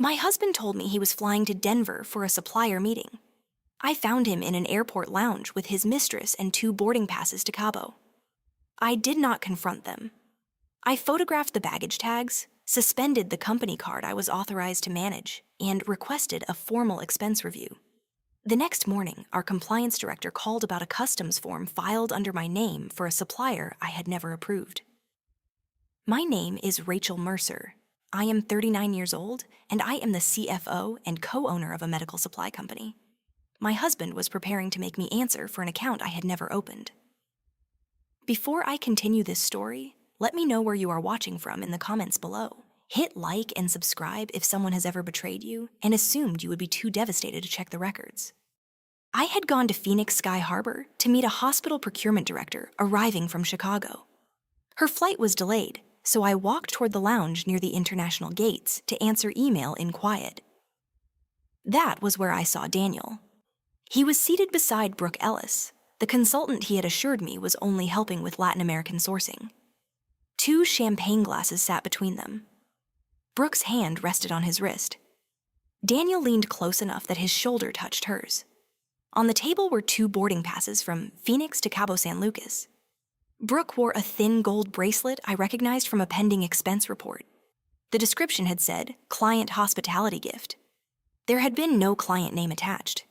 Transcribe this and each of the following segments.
My husband told me he was flying to Denver for a Supplier meeting. I found him in an airport lounge with his mistress and 2 boarding passes to Cabo. I did not confront them. I photographed the baggage tags, suspended the company card I was authorized to manage, and requested a formal expense review. The next morning, our compliance director called about a customs form filed under my name for a supplier I had never approved. My name is Rachel Mercer. I am 39 years old, and I am the CFO and co-owner of a medical supply company. My husband was preparing to make me answer for an account I had never opened. Before I continue this story, let me know where you are watching from in the comments below. Hit like and subscribe if someone has ever betrayed you and assumed you would be too devastated to check the records. I had gone to Phoenix Sky Harbor to meet a hospital procurement director arriving from Chicago. Her flight was delayed, so I walked toward the lounge near the international gates to answer email in quiet. That was where I saw Daniel. He was seated beside Brooke Ellis, the consultant he had assured me was only helping with Latin American sourcing. 2 champagne glasses sat between them. Brooke's hand rested on his wrist. Daniel leaned close enough that his shoulder touched hers. On the table were 2 boarding passes from Phoenix to Cabo San Lucas. Brooke wore a thin gold bracelet I recognized from a pending expense report. The description had said, "Client hospitality gift." There had been no client name attached.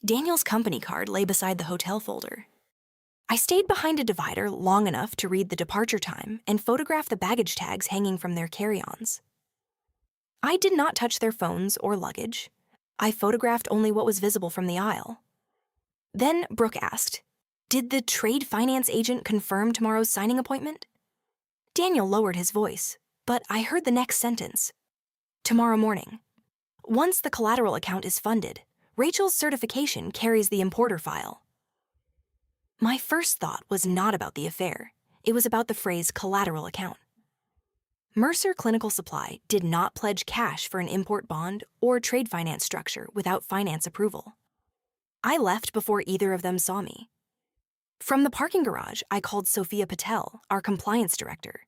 Daniel's company card lay beside the hotel folder. I stayed behind a divider long enough to read the departure time and photograph the baggage tags hanging from their carry-ons. I did not touch their phones or luggage. I photographed only what was visible from the aisle. Then Brooke asked, "Did the trade finance agent confirm tomorrow's signing appointment?" Daniel lowered his voice, but I heard the next sentence. "Tomorrow morning. Once the collateral account is funded, Rachel's certification carries the importer file." My first thought was not about the affair. It was about the phrase collateral account. Mercer Clinical Supply did not pledge cash for an import bond or trade finance structure without finance approval. I left before either of them saw me. From the parking garage, I called Sophia Patel, our compliance director.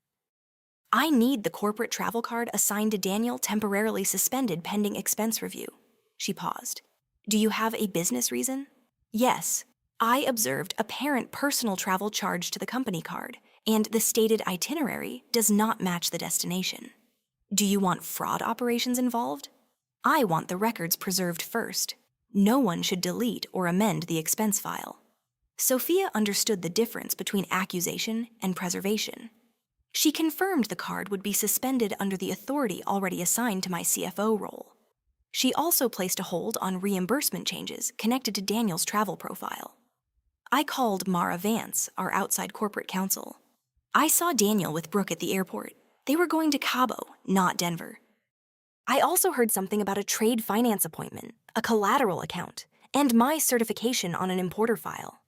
"I need the corporate travel card assigned to Daniel temporarily suspended pending expense review." She paused. "Do you have a business reason?" "Yes. I observed apparent personal travel charge to the company card, and the stated itinerary does not match the destination." "Do you want fraud operations involved?" "I want the records preserved first. No one should delete or amend the expense file." Sophia understood the difference between accusation and preservation. She confirmed the card would be suspended under the authority already assigned to my CFO role. She also placed a hold on reimbursement changes connected to Daniel's travel profile. I called Mara Vance, our outside corporate counsel. "I saw Daniel with Brooke at the airport. They were going to Cabo, not Denver. I also heard something about a trade finance appointment, a collateral account, and my certification on an importer file."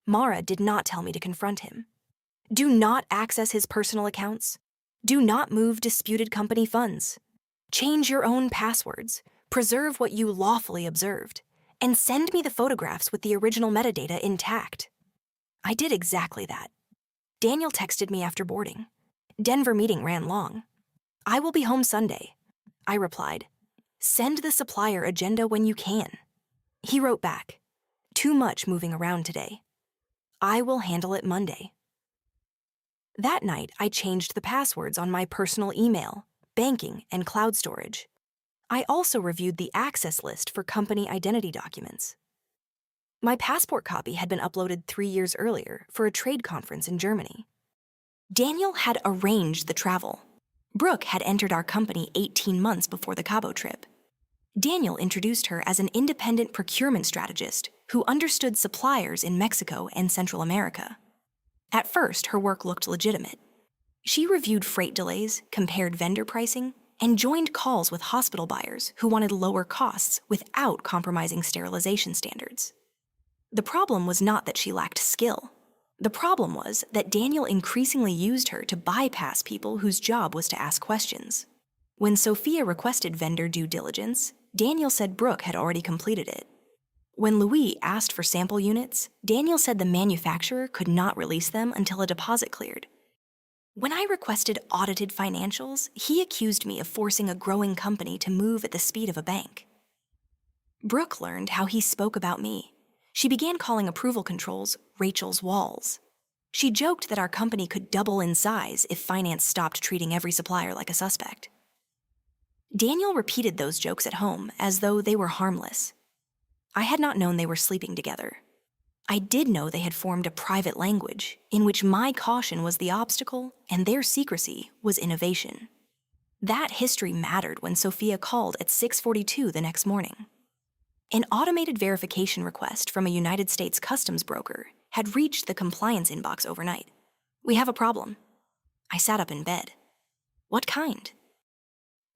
Mara did not tell me to confront him. "Do not access his personal accounts. Do not move disputed company funds. Change your own passwords, preserve what you lawfully observed, and send me the photographs with the original metadata intact." I did exactly that. Daniel texted me after boarding. "Denver meeting ran long. I will be home Sunday." I replied, "Send the supplier agenda when you can." He wrote back, "Too much moving around today. I will handle it Monday." That night, I changed the passwords on my personal email, banking, and cloud storage. I also reviewed the access list for company identity documents. My passport copy had been uploaded 3 years earlier for a trade conference in Germany. Daniel had arranged the travel. Brooke had entered our company 18 months before the Cabo trip. Daniel introduced her as an independent procurement strategist who understood suppliers in Mexico and Central America. At first, her work looked legitimate. She reviewed freight delays, compared vendor pricing, and joined calls with hospital buyers who wanted lower costs without compromising sterilization standards. The problem was not that she lacked skill. The problem was that Daniel increasingly used her to bypass people whose job was to ask questions. When Sophia requested vendor due diligence, Daniel said Brooke had already completed it. When Louis asked for sample units, Daniel said the manufacturer could not release them until a deposit cleared. When I requested audited financials, he accused me of forcing a growing company to move at the speed of a bank. Brooke learned how he spoke about me. She began calling approval controls Rachel's walls. She joked that our company could double in size if finance stopped treating every supplier like a suspect. Daniel repeated those jokes at home as though they were harmless. I had not known they were sleeping together. I did know they had formed a private language in which my caution was the obstacle and their secrecy was innovation. That history mattered when Sophia called at 6:42 the next morning. An automated verification request from a United States customs broker had reached the compliance inbox overnight. "We have a problem." I sat up in bed. "What kind?"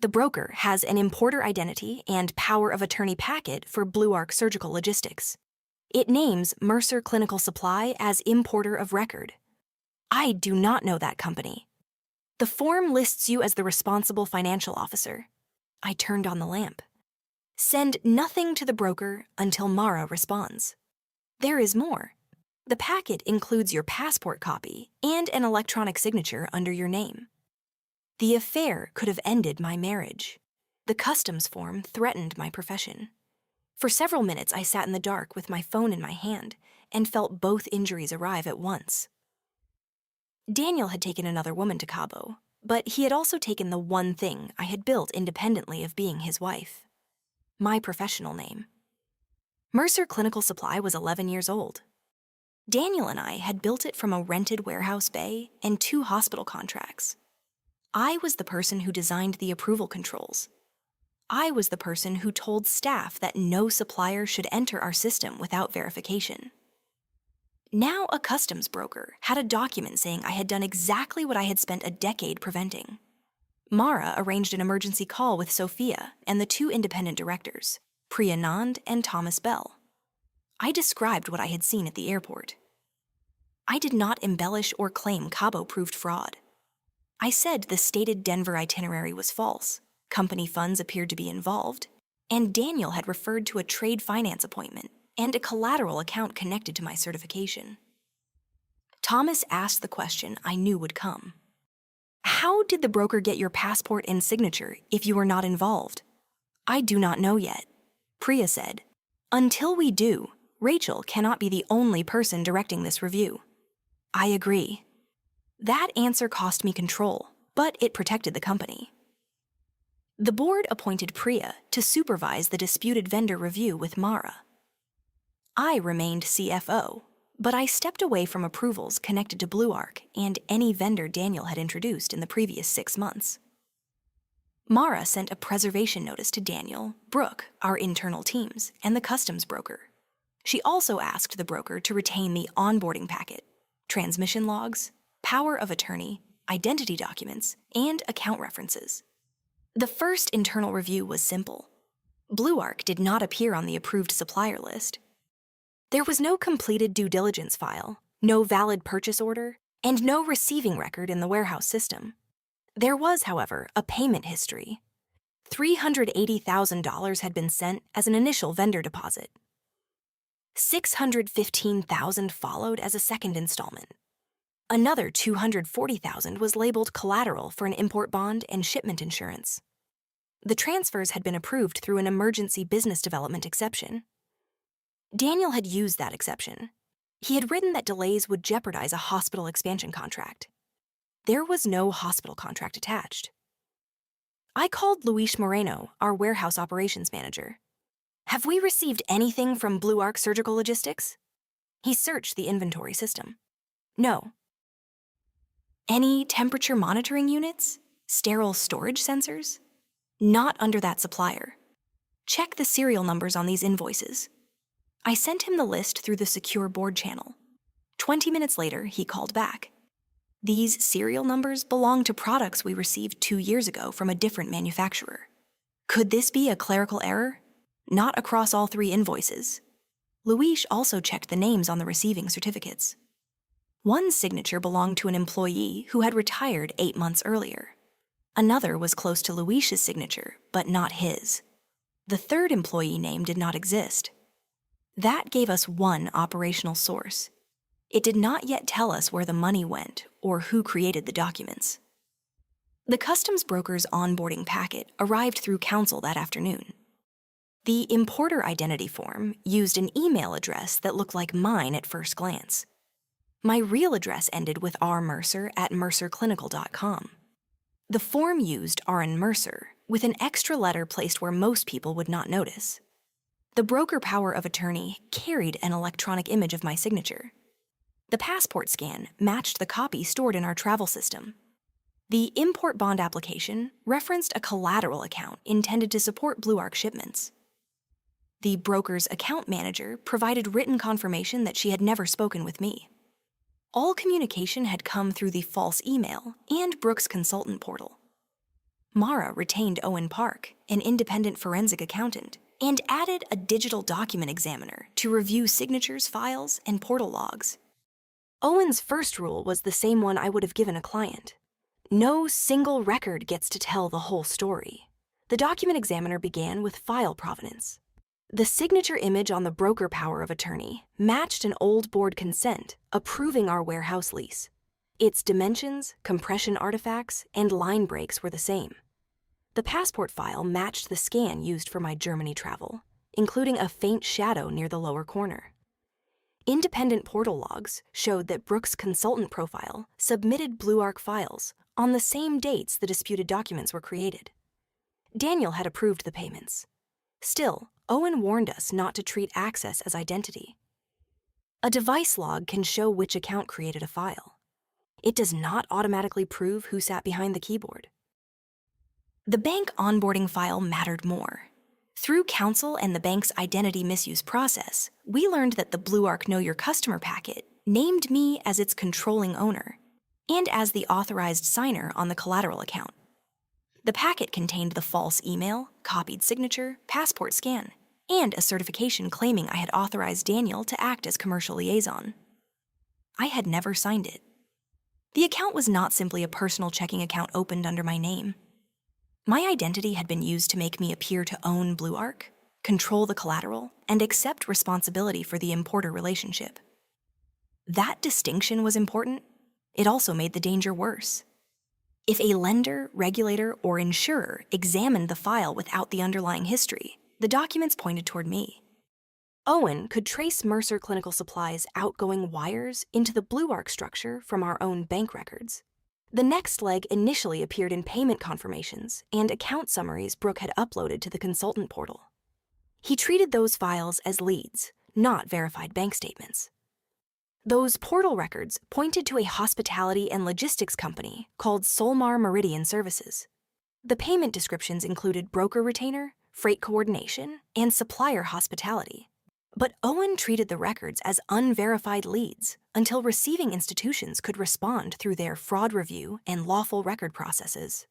"The broker has an importer identity and power of attorney packet for BlueArc Surgical Logistics. It names Mercer Clinical Supply as importer of record. I do not know that company. The form lists you as the responsible financial officer." I turned on the lamp. "Send nothing to the broker until Mara responds. There is more. The packet includes your passport copy and an electronic signature under your name. The affair could have ended my marriage. The customs form threatened my profession." For several minutes, I sat in the dark with my phone in my hand and felt both injuries arrive at once. Daniel had taken another woman to Cabo, but he had also taken the one thing I had built independently of being his wife: my professional name. Mercer Clinical Supply was 11 years old. Daniel and I had built it from a rented warehouse bay and 2 hospital contracts. I was the person who designed the approval controls. I was the person who told staff that no supplier should enter our system without verification. Now a customs broker had a document saying I had done exactly what I had spent a decade preventing. Mara arranged an emergency call with Sophia and the 2 independent directors, Priya Nand and Thomas Bell. I described what I had seen at the airport. I did not embellish or claim Cabo proved fraud. I said the stated Denver itinerary was false, company funds appeared to be involved, and Daniel had referred to a trade finance appointment and a collateral account connected to my certification. Thomas asked the question I knew would come. "How did the broker get your passport and signature if you were not involved?" "I do not know yet." Priya said, "Until we do, Rachel cannot be the only person directing this review." I agree. That answer cost me control, but it protected the company. The board appointed Priya to supervise the disputed vendor review with Mara. I remained CFO, but I stepped away from approvals connected to BlueArc and any vendor Daniel had introduced in the previous 6 months. Mara sent a preservation notice to Daniel, Brooke, our internal teams, and the customs broker. She also asked the broker to retain the onboarding packet, transmission logs, power of attorney, identity documents, and account references. The first internal review was simple. BlueArc did not appear on the approved supplier list. There was no completed due diligence file, no valid purchase order, and no receiving record in the warehouse system. There was, however, a payment history. $380,000 had been sent as an initial vendor deposit. $615,000 followed as a second installment. Another $240,000 was labeled collateral for an import bond and shipment insurance. The transfers had been approved through an emergency business development exception. Daniel had used that exception. He had written that delays would jeopardize a hospital expansion contract. There was no hospital contract attached. I called Luis Moreno, our warehouse operations manager. "Have we received anything from BlueArc Surgical Logistics?" He searched the inventory system. "No." "Any temperature monitoring units? Sterile storage sensors?" "Not under that supplier. Check the serial numbers on these invoices." I sent him the list through the secure board channel. 20 minutes later, he called back. "These serial numbers belong to products we received 2 years ago from a different manufacturer. Could this be a clerical error? Not across all 3 invoices." Luis also checked the names on the receiving certificates. One signature belonged to an employee who had retired 8 months earlier. Another was close to Luis's signature, but not his. The third employee name did not exist. That gave us one operational source. It did not yet tell us where the money went or who created the documents. The customs broker's onboarding packet arrived through counsel that afternoon. The importer identity form used an email address that looked like mine at first glance. My real address ended with rmercer@mercerclinical.com. The form used RN Mercer, with an extra letter placed where most people would not notice. The broker power of attorney carried an electronic image of my signature. The passport scan matched the copy stored in our travel system. The import bond application referenced a collateral account intended to support BlueArc shipments. The broker's account manager provided written confirmation that she had never spoken with me. All communication had come through the false email and Brooke's consultant portal. Mara retained Owen Park, an independent forensic accountant, and added a digital document examiner to review signatures, files, and portal logs. Owen's first rule was the same one I would have given a client. No single record gets to tell the whole story. The document examiner began with file provenance. The signature image on the broker power of attorney matched an old board consent approving our warehouse lease. Its dimensions, compression artifacts, and line breaks were the same. The passport file matched the scan used for my Germany travel, including a faint shadow near the lower corner. Independent portal logs showed that Brooke's consultant profile submitted BlueArc files on the same dates the disputed documents were created. Daniel had approved the payments. Still, Owen warned us not to treat access as identity. A device log can show which account created a file. It does not automatically prove who sat behind the keyboard. The bank onboarding file mattered more. Through counsel and the bank's identity misuse process, we learned that the BlueArc Know Your Customer packet named me as its controlling owner and as the authorized signer on the collateral account. The packet contained the false email, copied signature, passport scan, and a certification claiming I had authorized Daniel to act as commercial liaison. I had never signed it. The account was not simply a personal checking account opened under my name. My identity had been used to make me appear to own BlueArc, control the collateral, and accept responsibility for the importer relationship. That distinction was important. It also made the danger worse. If a lender, regulator, or insurer examined the file without the underlying history, the documents pointed toward me. Owen could trace Mercer Clinical Supply's outgoing wires into the BlueArc structure from our own bank records. The next leg initially appeared in payment confirmations and account summaries Brooke had uploaded to the consultant portal. He treated those files as leads, not verified bank statements. Those portal records pointed to a hospitality and logistics company called Solmar Meridian Services. The payment descriptions included broker retainer, freight coordination, and supplier hospitality. But Owen treated the records as unverified leads until receiving institutions could respond through their fraud review and lawful record processes.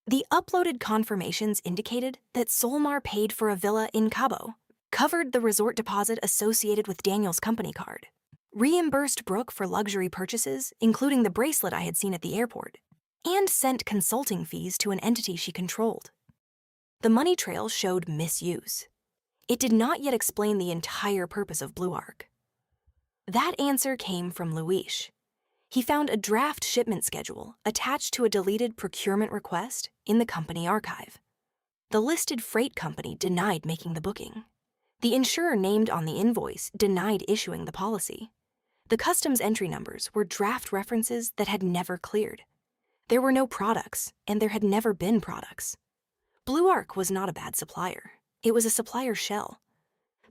The uploaded confirmations indicated that Solmar paid for a villa in Cabo, covered the resort deposit associated with Daniel's company card, reimbursed Brooke for luxury purchases, including the bracelet I had seen at the airport, and sent consulting fees to an entity she controlled. The money trail showed misuse. It did not yet explain the entire purpose of BlueArc. That answer came from Luis. He found a draft shipment schedule attached to a deleted procurement request in the company archive. The listed freight company denied making the booking. The insurer named on the invoice denied issuing the policy. The customs entry numbers were draft references that had never cleared. There were no products, and there had never been products. BlueArc was not a bad supplier. It was a supplier shell.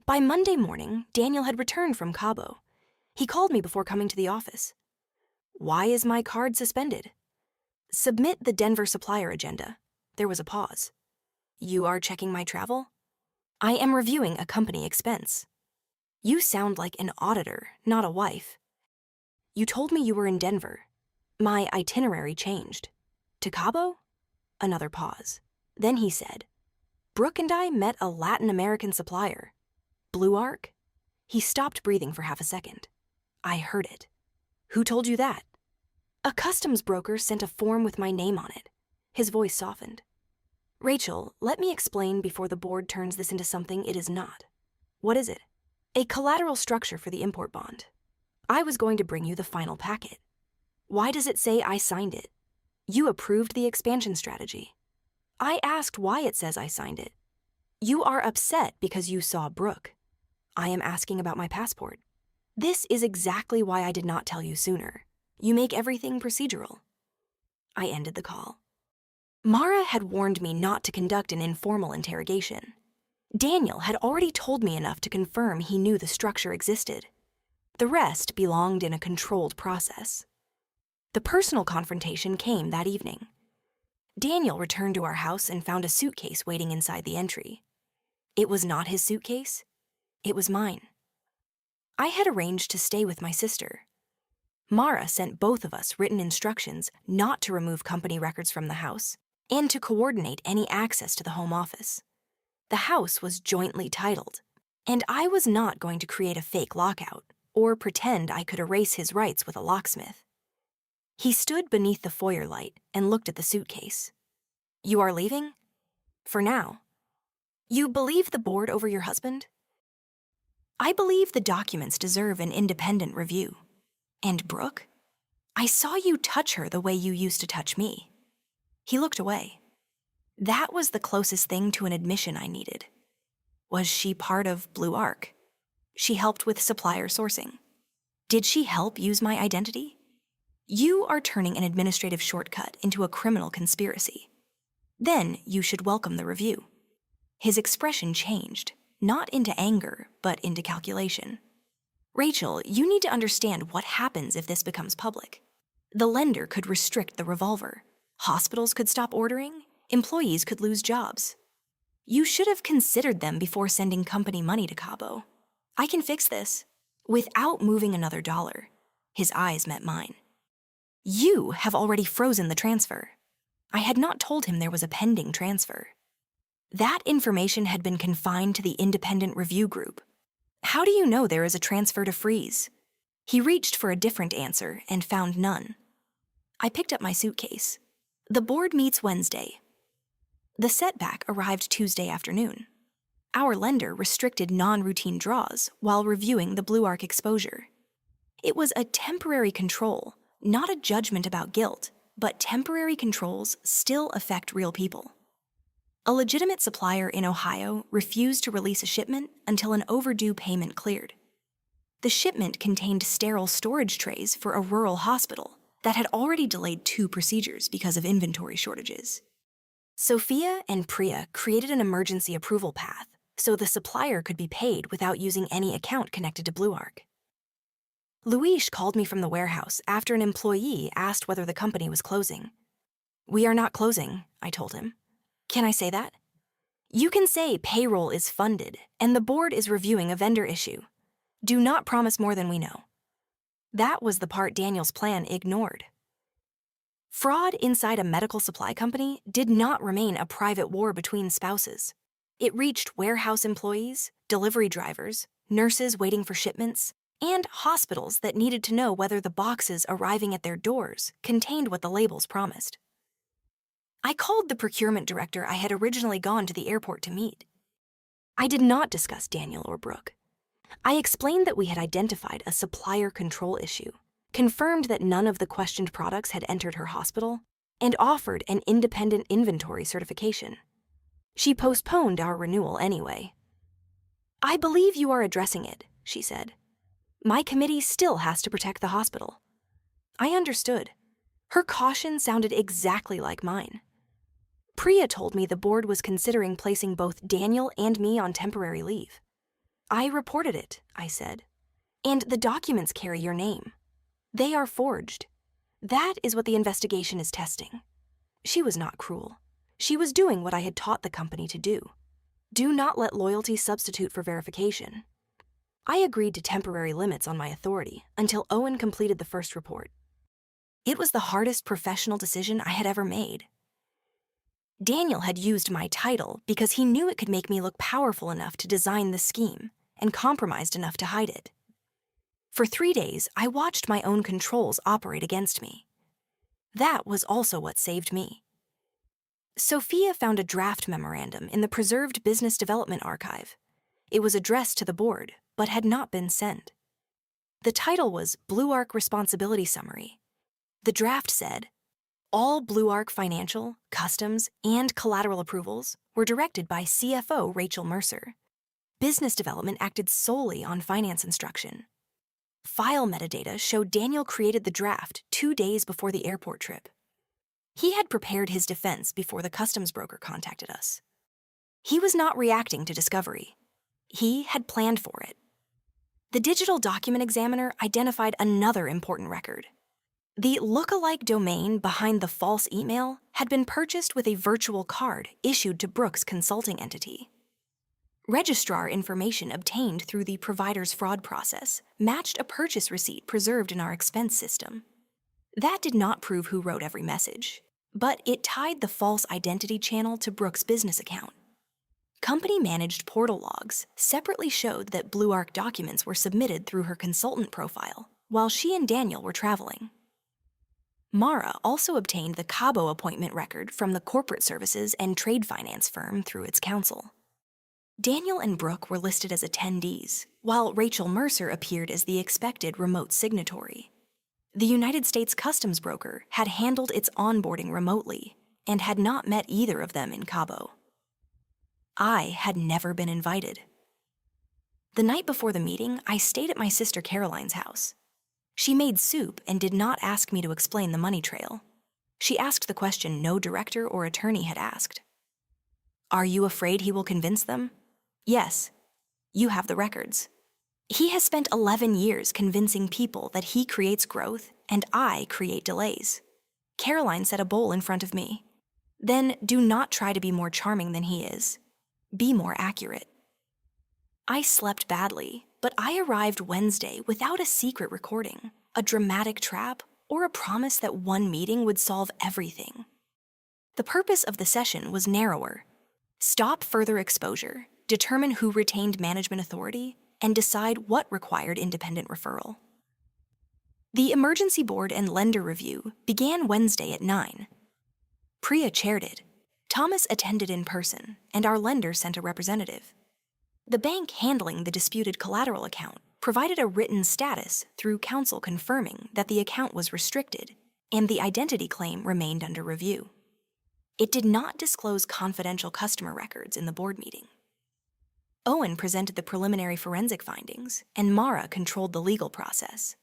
By Monday morning, Daniel had returned from Cabo. He called me before coming to the office. "Why is my card suspended?" "Submit the Denver supplier agenda." There was a pause. "You are checking my travel?" "I am reviewing a company expense." "You sound like an auditor, not a wife." "You told me you were in Denver." "My itinerary changed." "To Cabo?" Another pause. Then he said, "Brooke and I met a Latin American supplier." "BlueArc?" He stopped breathing for half a second. "I heard it." "Who told you that?" "A customs broker sent a form with my name on it." His voice softened. "Rachel, let me explain before the board turns this into something it is not." "What is it?" "A collateral structure for the import bond. I was going to bring you the final packet." Why does it say I signed it? You approved the expansion strategy. I asked why it says I signed it. You are upset because you saw Brooke. I am asking about my passport. This is exactly why I did not tell you sooner. You make everything procedural. I ended the call. Mara had warned me not to conduct an informal interrogation. Daniel had already told me enough to confirm he knew the structure existed. The rest belonged in a controlled process. The personal confrontation came that evening. Daniel returned to our house and found a suitcase waiting inside the entry. It was not his suitcase. It was mine. I had arranged to stay with my sister. Mara sent both of us written instructions not to remove company records from the house and to coordinate any access to the home office. The house was jointly titled, and I was not going to create a fake lockout or pretend I could erase his rights with a locksmith. He stood beneath the foyer light and looked at the suitcase. You are leaving? For now. You believe the board over your husband? I believe the documents deserve an independent review. And Brooke? I saw you touch her the way you used to touch me. He looked away. That was the closest thing to an admission I needed. Was she part of BlueArc? She helped with supplier sourcing. Did she help use my identity? You are turning an administrative shortcut into a criminal conspiracy. Then you should welcome the review. His expression changed, not into anger, but into calculation. Rachel, you need to understand what happens if this becomes public. The lender could restrict the revolver. Hospitals could stop ordering. Employees could lose jobs. You should have considered them before sending company money to Cabo. I can fix this without moving another dollar. His eyes met mine. You have already frozen the transfer. I had not told him there was a pending transfer. That information had been confined to the independent review group. How do you know there is a transfer to freeze? He reached for a different answer and found none. I picked up my suitcase. The board meets Wednesday. The setback arrived Tuesday afternoon. Our lender restricted non-routine draws while reviewing the BlueArc exposure. It was a temporary control, not a judgment about guilt, but temporary controls still affect real people. A legitimate supplier in Ohio refused to release a shipment until an overdue payment cleared. The shipment contained sterile storage trays for a rural hospital that had already delayed 2 procedures because of inventory shortages. Sophia and Priya created an emergency approval path so the supplier could be paid without using any account connected to BlueArc. Luis called me from the warehouse after an employee asked whether the company was closing. We are not closing, I told him. Can I say that? You can say payroll is funded and the board is reviewing a vendor issue. Do not promise more than we know. That was the part Daniel's plan ignored. Fraud inside a medical supply company did not remain a private war between spouses. It reached warehouse employees, delivery drivers, nurses waiting for shipments, and hospitals that needed to know whether the boxes arriving at their doors contained what the labels promised. I called the procurement director I had originally gone to the airport to meet. I did not discuss Daniel or Brooke. I explained that we had identified a supplier control issue, confirmed that none of the questioned products had entered her hospital, and offered an independent inventory certification. She postponed our renewal anyway. I believe you are addressing it, she said. My committee still has to protect the hospital. I understood. Her caution sounded exactly like mine. Priya told me the board was considering placing both Daniel and me on temporary leave. I reported it, I said. And the documents carry your name. They are forged. That is what the investigation is testing. She was not cruel. She was doing what I had taught the company to do. Do not let loyalty substitute for verification. I agreed to temporary limits on my authority until Owen completed the first report. It was the hardest professional decision I had ever made. Daniel had used my title because he knew it could make me look powerful enough to design the scheme and compromised enough to hide it. For 3 days, I watched my own controls operate against me. That was also what saved me. Sophia found a draft memorandum in the preserved business development archive. It was addressed to the board, but had not been sent. The title was BlueArc Responsibility Summary. The draft said, all BlueArc financial, customs, and collateral approvals were directed by CFO Rachel Mercer. Business development acted solely on finance instruction. File metadata showed Daniel created the draft 2 days before the airport trip. He had prepared his defense before the customs broker contacted us. He was not reacting to discovery. He had planned for it. The digital document examiner identified another important record. The look-alike domain behind the false email had been purchased with a virtual card issued to Brooke's consulting entity. Registrar information obtained through the provider's fraud process matched a purchase receipt preserved in our expense system. That did not prove who wrote every message, but it tied the false identity channel to Brooke's business account. Company-managed portal logs separately showed that BlueArc documents were submitted through her consultant profile while she and Daniel were traveling. Mara also obtained the Cabo appointment record from the corporate services and trade finance firm through its counsel. Daniel and Brooke were listed as attendees, while Rachel Mercer appeared as the expected remote signatory. The United States Customs broker had handled its onboarding remotely and had not met either of them in Cabo. I had never been invited. The night before the meeting, I stayed at my sister Caroline's house. She made soup and did not ask me to explain the money trail. She asked the question no director or attorney had asked. Are you afraid he will convince them? Yes. You have the records. He has spent 11 years convincing people that he creates growth and I create delays. Caroline set a bowl in front of me. Then do not try to be more charming than he is. Be more accurate. I slept badly, but I arrived Wednesday without a secret recording, a dramatic trap, or a promise that one meeting would solve everything. The purpose of the session was narrower. Stop further exposure, determine who retained management authority, and decide what required independent referral. The emergency board and lender review began Wednesday at 9. Priya chaired it. Thomas attended in person, and our lender sent a representative. The bank handling the disputed collateral account provided a written status through counsel confirming that the account was restricted and the identity claim remained under review. It did not disclose confidential customer records in the board meeting. Owen presented the preliminary forensic findings, and Mara controlled the legal process.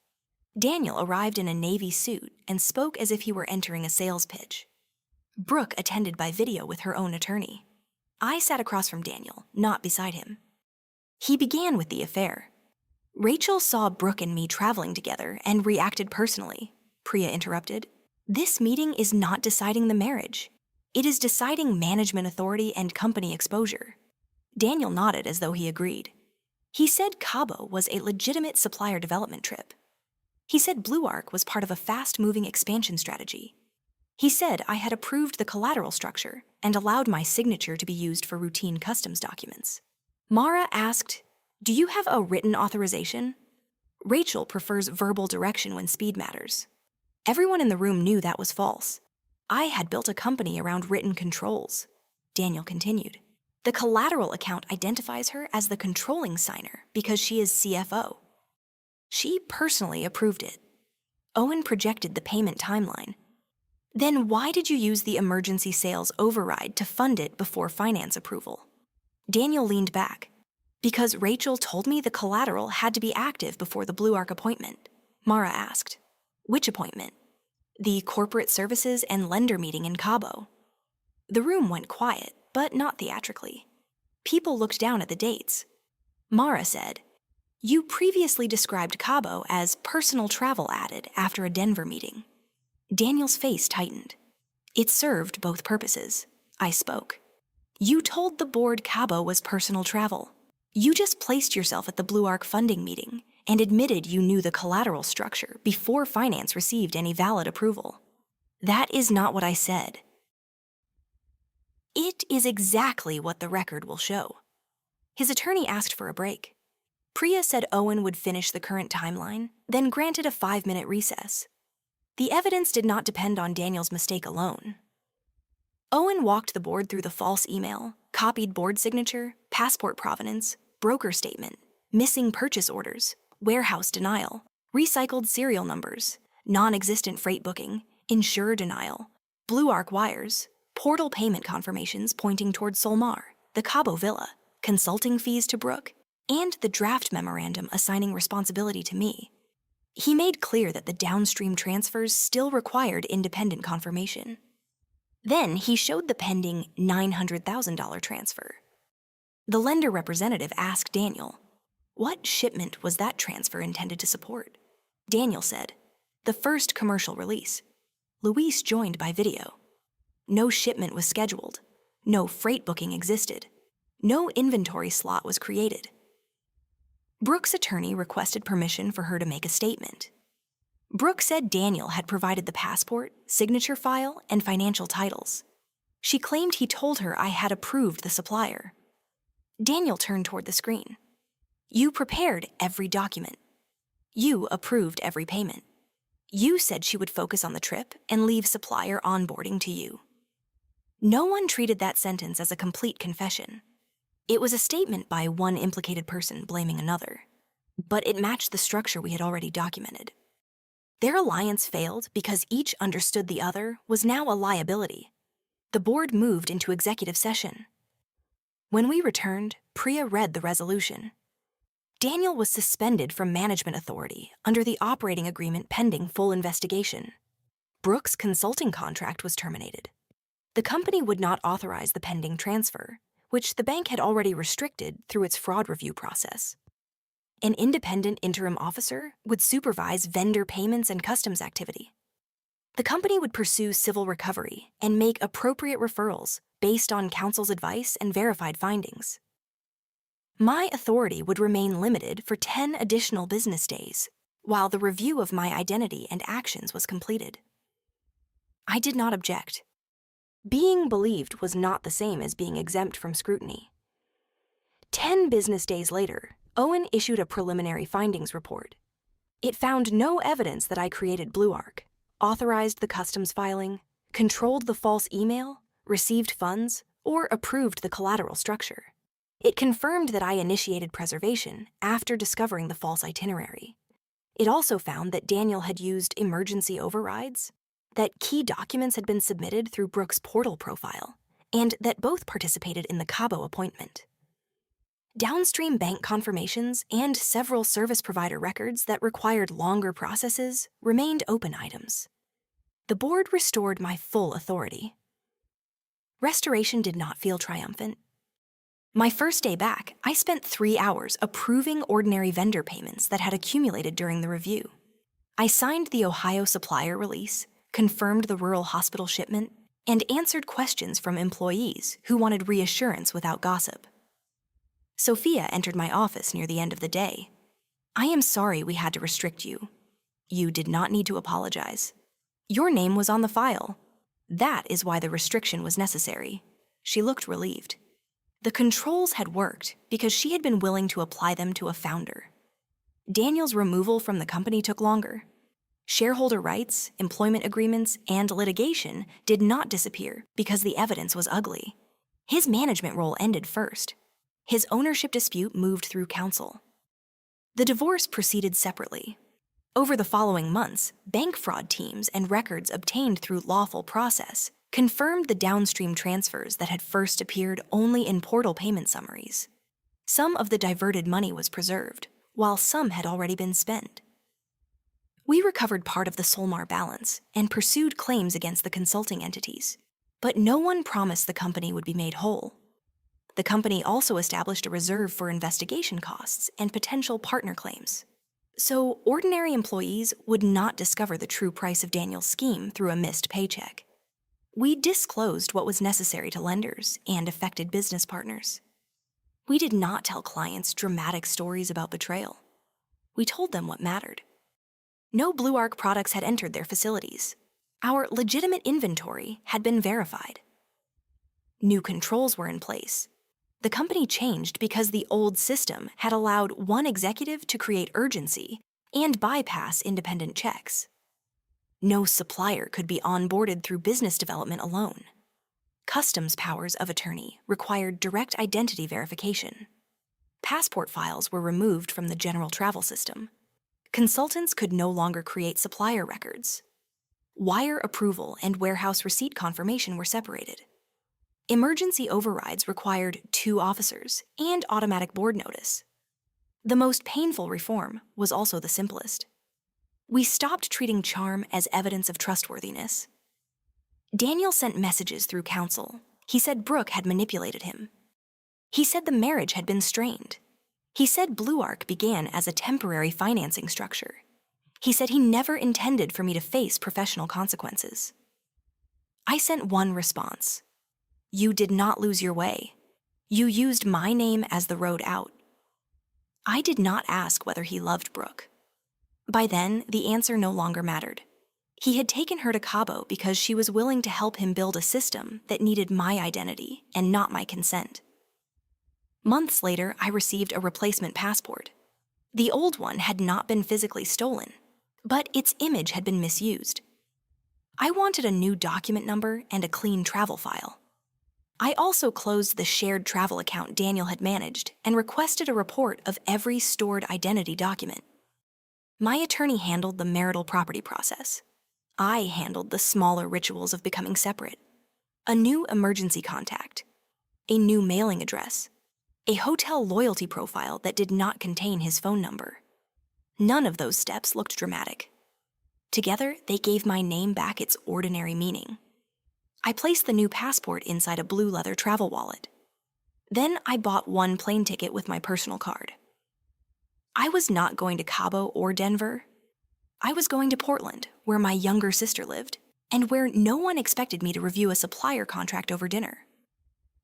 Daniel arrived in a navy suit and spoke as if he were entering a sales pitch. Brooke attended by video with her own attorney. I sat across from Daniel, not beside him. He began with the affair. Rachel saw Brooke and me traveling together and reacted personally. Priya interrupted. This meeting is not deciding the marriage. It is deciding management authority and company exposure. Daniel nodded as though he agreed. He said Cabo was a legitimate supplier development trip. He said BlueArc was part of a fast-moving expansion strategy. He said I had approved the collateral structure and allowed my signature to be used for routine customs documents. Mara asked, do you have a written authorization? Rachel prefers verbal direction when speed matters. Everyone in the room knew that was false. I had built a company around written controls. Daniel continued. The collateral account identifies her as the controlling signer because she is CFO. She personally approved it. Owen projected the payment timeline. Then why did you use the emergency sales override to fund it before finance approval? Daniel leaned back. Because Rachel told me the collateral had to be active before the BlueArc appointment. Mara asked. Which appointment? The corporate services and lender meeting in Cabo. The room went quiet, but not theatrically. People looked down at the dates. Mara said, you previously described Cabo as personal travel added after a Denver meeting. Daniel's face tightened. It served both purposes. I spoke. You told the board Cabo was personal travel. You just placed yourself at the BlueArc funding meeting and admitted you knew the collateral structure before finance received any valid approval. That is not what I said. It is exactly what the record will show. His attorney asked for a break. Priya said Owen would finish the current timeline, then granted a 5-minute recess. The evidence did not depend on Daniel's mistake alone. Owen walked the board through the false email, copied board signature, passport provenance, broker statement, missing purchase orders, warehouse denial, recycled serial numbers, non-existent freight booking, insurer denial, BlueArc wires, portal payment confirmations pointing toward Solmar, the Cabo villa, consulting fees to Brooke, and the draft memorandum assigning responsibility to me. He made clear that the downstream transfers still required independent confirmation. Then he showed the pending $900,000 transfer. The lender representative asked Daniel, what shipment was that transfer intended to support? Daniel said, the first commercial release. Luis joined by video. No shipment was scheduled. No freight booking existed. No inventory slot was created. Brooke's attorney requested permission for her to make a statement. Brooke said Daniel had provided the passport, signature file, and financial titles. She claimed he told her I had approved the supplier. Daniel turned toward the screen. You prepared every document. You approved every payment. You said she would focus on the trip and leave supplier onboarding to you. No one treated that sentence as a complete confession. It was a statement by one implicated person blaming another, but it matched the structure we had already documented. Their alliance failed because each understood the other was now a liability. The board moved into executive session. When we returned, Priya read the resolution. Daniel was suspended from management authority under the operating agreement pending full investigation. Brooke's consulting contract was terminated. The company would not authorize the pending transfer, which the bank had already restricted through its fraud review process. An independent interim officer would supervise vendor payments and customs activity. The company would pursue civil recovery and make appropriate referrals based on counsel's advice and verified findings. My authority would remain limited for 10 additional business days, while the review of my identity and actions was completed. I did not object. Being believed was not the same as being exempt from scrutiny. 10 business days later, Owen issued a preliminary findings report. It found no evidence that I created BlueArc, authorized the customs filing, controlled the false email, received funds, or approved the collateral structure. It confirmed that I initiated preservation after discovering the false itinerary. It also found that Daniel had used emergency overrides, that key documents had been submitted through Brooke's portal profile, and that both participated in the Cabo appointment. Downstream bank confirmations and several service provider records that required longer processes remained open items. The board restored my full authority. Restoration did not feel triumphant. My first day back, I spent 3 hours approving ordinary vendor payments that had accumulated during the review. I signed the Ohio Supplier release, confirmed the rural hospital shipment, and answered questions from employees who wanted reassurance without gossip. Sophia entered my office near the end of the day. I am sorry we had to restrict you. You did not need to apologize. Your name was on the file. That is why the restriction was necessary. She looked relieved. The controls had worked because she had been willing to apply them to a founder. Daniel's removal from the company took longer. Shareholder rights, employment agreements, and litigation did not disappear because the evidence was ugly. His management role ended first. His ownership dispute moved through counsel. The divorce proceeded separately. Over the following months, bank fraud teams and records obtained through lawful process confirmed the downstream transfers that had first appeared only in portal payment summaries. Some of the diverted money was preserved, while some had already been spent. We recovered part of the Solmar balance and pursued claims against the consulting entities, but no one promised the company would be made whole. The company also established a reserve for investigation costs and potential partner claims. So ordinary employees would not discover the true price of Daniel's scheme through a missed paycheck. We disclosed what was necessary to lenders and affected business partners. We did not tell clients dramatic stories about betrayal. We told them what mattered. No BlueArc products had entered their facilities. Our legitimate inventory had been verified. New controls were in place. The company changed because the old system had allowed one executive to create urgency and bypass independent checks. No supplier could be onboarded through business development alone. Customs powers of attorney required direct identity verification. Passport files were removed from the general travel system. Consultants could no longer create supplier records. Wire approval and warehouse receipt confirmation were separated. Emergency overrides required 2 officers and automatic board notice. The most painful reform was also the simplest. We stopped treating charm as evidence of trustworthiness. Daniel sent messages through counsel. He said Brooke had manipulated him. He said the marriage had been strained. He said BlueArc began as a temporary financing structure. He said he never intended for me to face professional consequences. I sent one response. You did not lose your way. You used my name as the road out. I did not ask whether he loved Brooke. By then, the answer no longer mattered. He had taken her to Cabo because she was willing to help him build a system that needed my identity and not my consent. Months later, I received a replacement passport. The old one had not been physically stolen, but its image had been misused. I wanted a new document number and a clean travel file. I also closed the shared travel account Daniel had managed and requested a report of every stored identity document. My attorney handled the marital property process. I handled the smaller rituals of becoming separate. A new emergency contact, a new mailing address, a hotel loyalty profile that did not contain his phone number. None of those steps looked dramatic. Together, they gave my name back its ordinary meaning. I placed the new passport inside a blue leather travel wallet. Then I bought one plane ticket with my personal card. I was not going to Cabo or Denver. I was going to Portland, where my younger sister lived, and where no one expected me to review a supplier contract over dinner.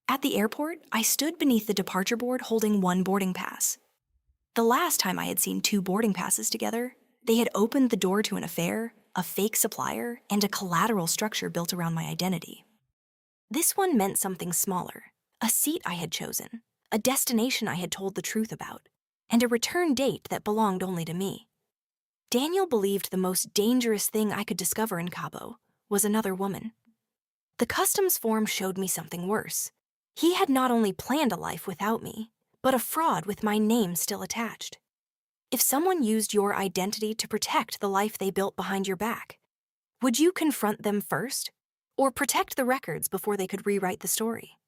At the airport, I stood beneath the departure board holding one boarding pass. The last time I had seen 2 boarding passes together, they had opened the door to an affair, a fake supplier, and a collateral structure built around my identity. This one meant something smaller, a seat I had chosen, a destination I had told the truth about, and a return date that belonged only to me. Daniel believed the most dangerous thing I could discover in Cabo was another woman. The customs form showed me something worse. He had not only planned a life without me, but a fraud with my name still attached. If someone used your identity to protect the life they built behind your back, would you confront them first, or protect the records before they could rewrite the story?